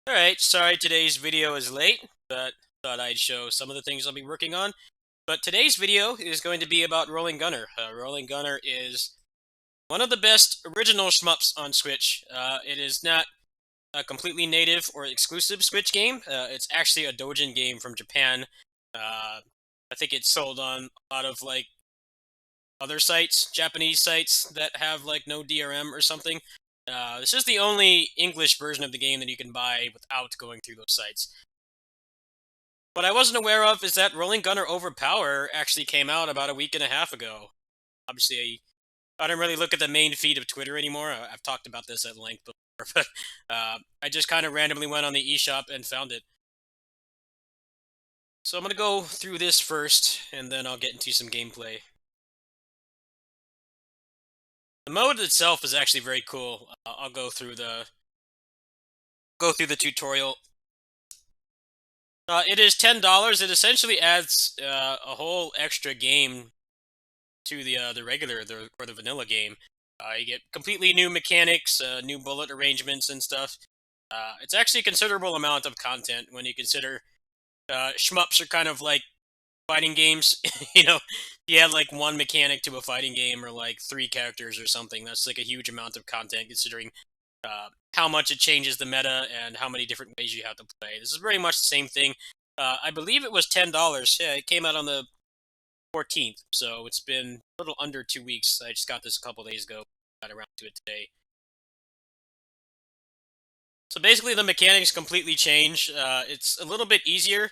Alright, sorry today's video is late, but thought I'd show some of the things I'll be working on. But today's video is going to be about Rolling Gunner. Rolling Gunner is one of the best original shmups on Switch. It is not a completely native or exclusive Switch game. It's actually a Dojin game from Japan. I think it's sold on a lot of like other sites, Japanese sites that have like no DRM or something. This is the only English version of the game that you can buy without going through those sites. What I wasn't aware of is that Rolling Gunner Overpower actually came out about a week and a half ago. Obviously, I don't really look at the main feed of Twitter anymore. I've talked about this at length before, but I just kind of randomly went on the eShop and found it. So I'm going to go through this first, and then I'll get into some gameplay. The mode itself is actually very cool. I'll go through the tutorial. It is $10. It essentially adds a whole extra game to the regular or the vanilla game. You get completely new mechanics, new bullet arrangements and stuff. It's actually a considerable amount of content when you consider shmups are kind of like fighting games. You add like one mechanic to a fighting game or like three characters or something. That's like a huge amount of content considering how much it changes the meta and how many different ways you have to play. This is very much the same thing. I believe it was $10. Yeah, it came out on the 14th, so it's been a little under 2 weeks. I just got this a couple days ago. Got around to it today. So basically, the mechanics completely change. It's a little bit easier,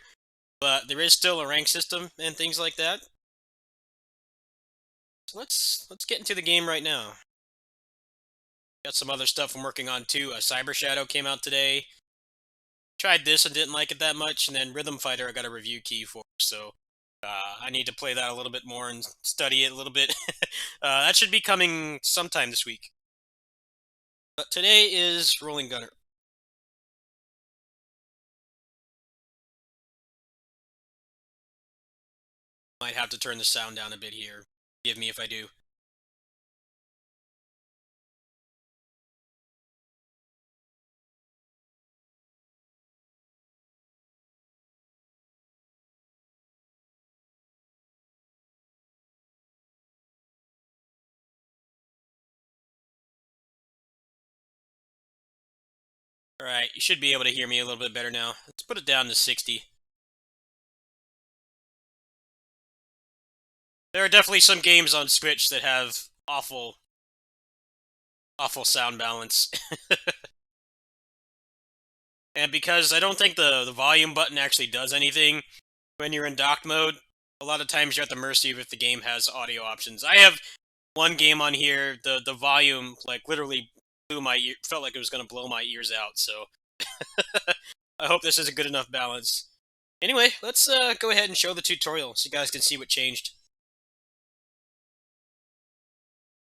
but there is still a rank system and things like that. So let's get into the game right now. Got some other stuff I'm working on too. Cyber Shadow came out today. Tried this and didn't like it that much, and then Rhythm Fighter I got a review key for, so I need to play that a little bit more and study it a little bit. That should be coming sometime this week. But today is Rolling Gunner. Might have to turn the sound down a bit here. Forgive me if I do. Alright, you should be able to hear me a little bit better now. Let's put it down to 60. There are definitely some games on Switch that have awful sound balance. And because I don't think the volume button actually does anything when you're in docked mode, a lot of times you're at the mercy of if the game has audio options. I have one game on here, the volume like literally blew my ear, felt like it was going to blow my ears out, so I hope this is a good enough balance. Anyway, let's go ahead and show the tutorial so you guys can see what changed.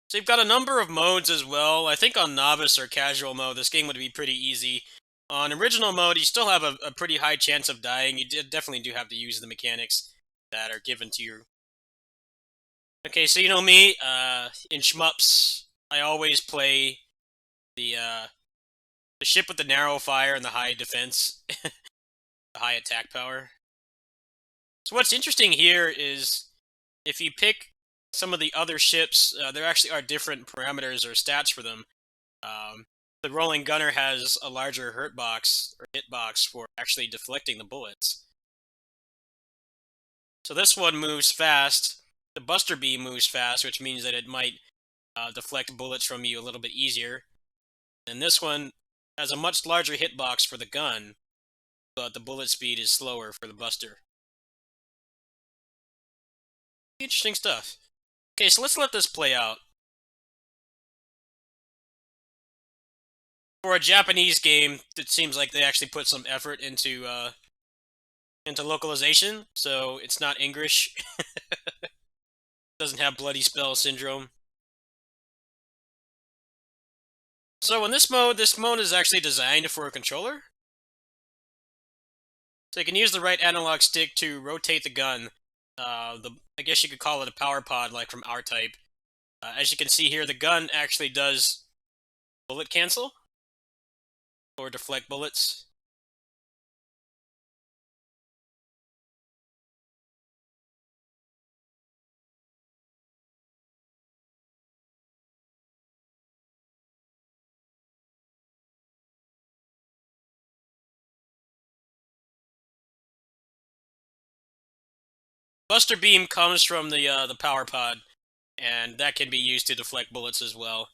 So you've got a number of modes as well. I think on Novice or Casual mode, this game would be pretty easy. On Original mode, you still have a pretty high chance of dying. You definitely do have to use the mechanics that are given to you. Okay, so you know me, in Shmups, I always play the ship with the narrow fire and the high defense, the high attack power. So what's interesting here is if you pick some of the other ships, there actually are different parameters or stats for them. The Rolling Gunner has a larger hurt box or hit box for actually deflecting the bullets. So this one moves fast. The Buster Beam moves fast, which means that it might deflect bullets from you a little bit easier. And this one has a much larger hitbox for the gun, but the bullet speed is slower for the Buster. Interesting stuff. Okay, so let's let this play out. For a Japanese game, it seems like they actually put some effort into localization, so it's not English. Doesn't have bloody spell syndrome. So in this mode is actually designed for a controller. So you can use the right analog stick to rotate the gun. I guess you could call it a power pod, like from R-Type. As you can see here, the gun actually does bullet cancel or deflect bullets. Buster Beam comes from the power pod, and that can be used to deflect bullets as well.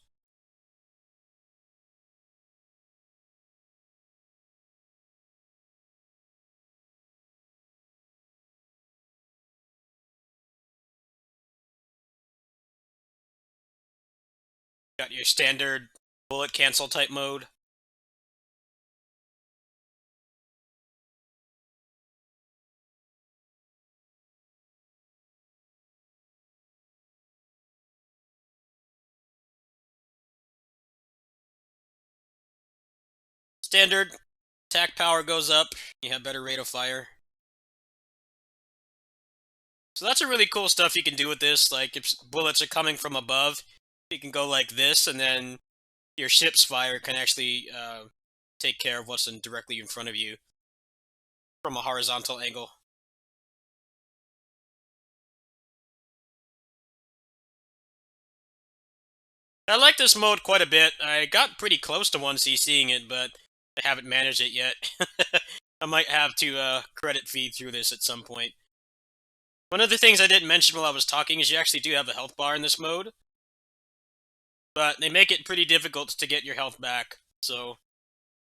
Got your standard bullet cancel type mode. Standard attack power goes up. You have better rate of fire. So that's a really cool stuff you can do with this. Like, if bullets are coming from above, you can go like this, and then your ship's fire can actually take care of what's directly in front of you from a horizontal angle. I like this mode quite a bit. I got pretty close to 1cc'ing it, but I haven't managed it yet. I might have to credit feed through this at some point. One of the things I didn't mention while I was talking is you actually do have a health bar in this mode, but they make it pretty difficult to get your health back, so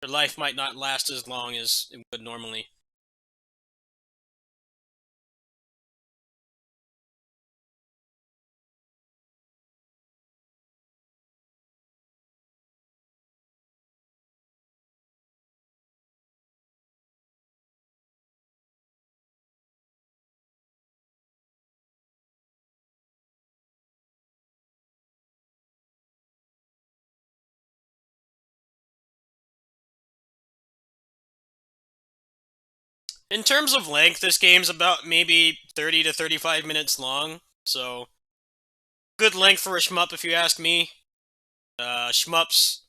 your life might not last as long as it would normally. In terms of length, this game's about maybe 30 to 35 minutes long, so good length for a shmup if you ask me. Shmups,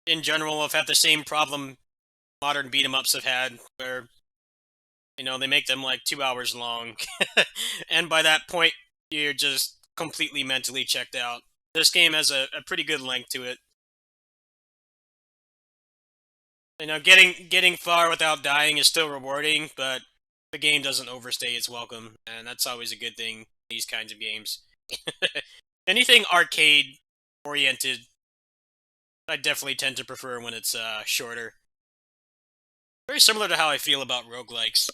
in general, have had the same problem modern beat-em-ups have had, where, they make them like 2 hours long, and by that point, you're just completely mentally checked out. This game has a pretty good length to it. Getting far without dying is still rewarding, but the game doesn't overstay its welcome, and that's always a good thing in these kinds of games. Anything arcade oriented, I definitely tend to prefer when it's shorter. Very similar to how I feel about roguelikes.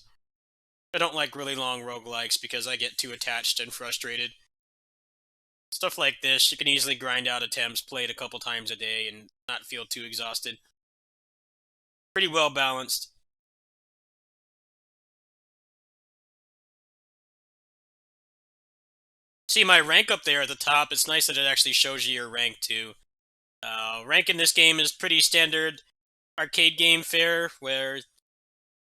I don't like really long roguelikes because I get too attached and frustrated. Stuff like this, you can easily grind out attempts, play it a couple times a day, and not feel too exhausted. Pretty well balanced. See my rank up there at the top, it's nice that it actually shows you your rank too. Rank in this game is pretty standard arcade game fare, where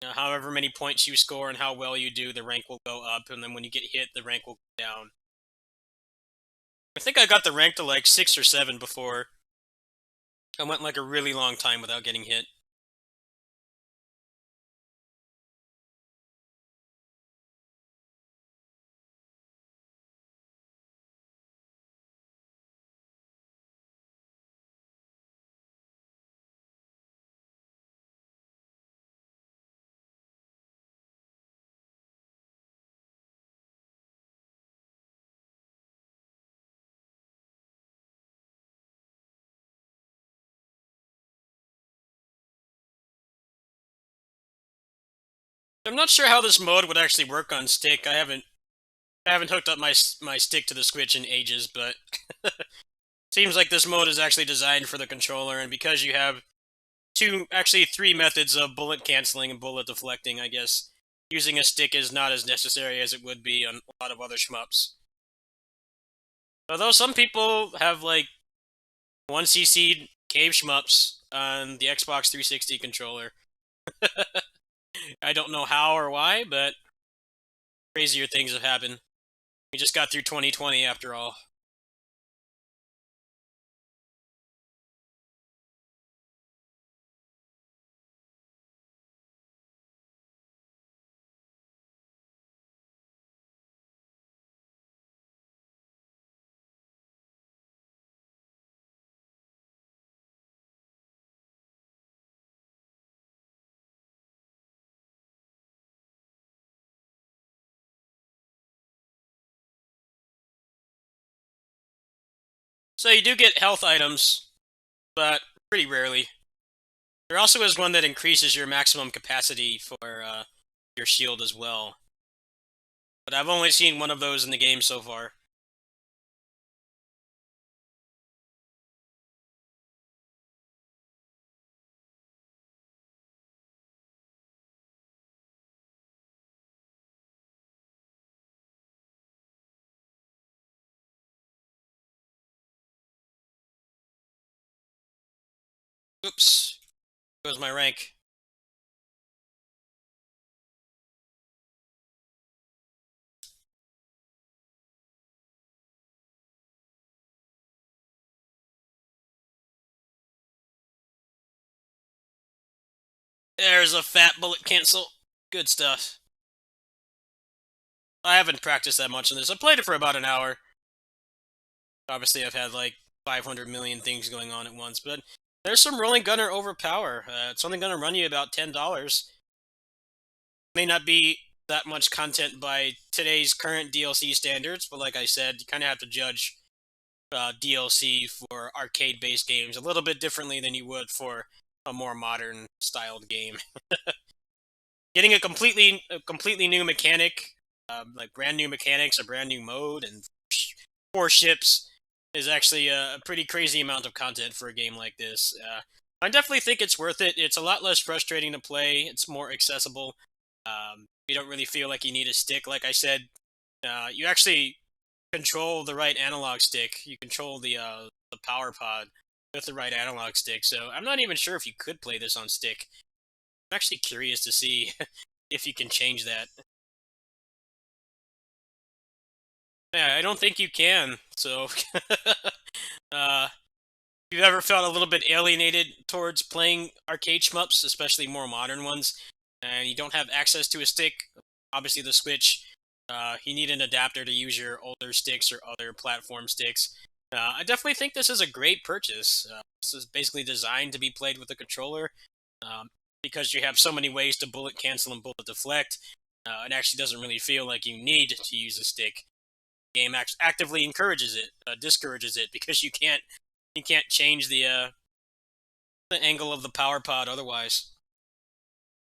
however many points you score and how well you do, the rank will go up, and then when you get hit, the rank will go down. I think I got the rank to like 6 or 7 before I went like a really long time without getting hit. I'm not sure how this mode would actually work on stick. I haven't hooked up my stick to the Switch in ages, but seems like this mode is actually designed for the controller, and because you have actually three methods of bullet canceling and bullet deflecting, I guess using a stick is not as necessary as it would be on a lot of other shmups. Although some people have like 1cc cave shmups on the Xbox 360 controller. I don't know how or why, but crazier things have happened. We just got through 2020 after all. So you do get health items, but pretty rarely. There also is one that increases your maximum capacity for your shield as well. But I've only seen one of those in the game so far. Oops. Goes my rank. There's a fat bullet cancel. Good stuff. I haven't practiced that much in this. I played it for about an hour. Obviously, I've had like 500 million things going on at once, but there's some rolling Gunner Overpower. It's only going to run you about $10. May not be that much content by today's current DLC standards, but like I said, you kind of have to judge DLC for arcade-based games a little bit differently than you would for a more modern styled game. Getting a completely new mechanic, like brand new mechanics, a brand new mode, and 4 ships is actually a pretty crazy amount of content for a game like this. I definitely think it's worth it. It's a lot less frustrating to play. It's more accessible. You don't really feel like you need a stick. Like I said, you actually control the right analog stick. You control the power pod with the right analog stick. So I'm not even sure if you could play this on stick. I'm actually curious to see if you can change that. Yeah, I don't think you can. So, if you've ever felt a little bit alienated towards playing arcade shmups, especially more modern ones, and you don't have access to a stick, obviously the Switch, you need an adapter to use your older sticks or other platform sticks. I definitely think this is a great purchase. This is basically designed to be played with a controller, um, because you have so many ways to bullet cancel and bullet deflect. It actually doesn't really feel like you need to use a stick. Game actively encourages it, discourages it, because you can't change the angle of the power pod otherwise.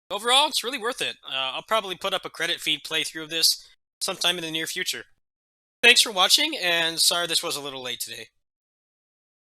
Overall, it's really worth it. I'll probably put up a credit feed playthrough of this sometime in the near future. Thanks for watching, and sorry this was a little late today.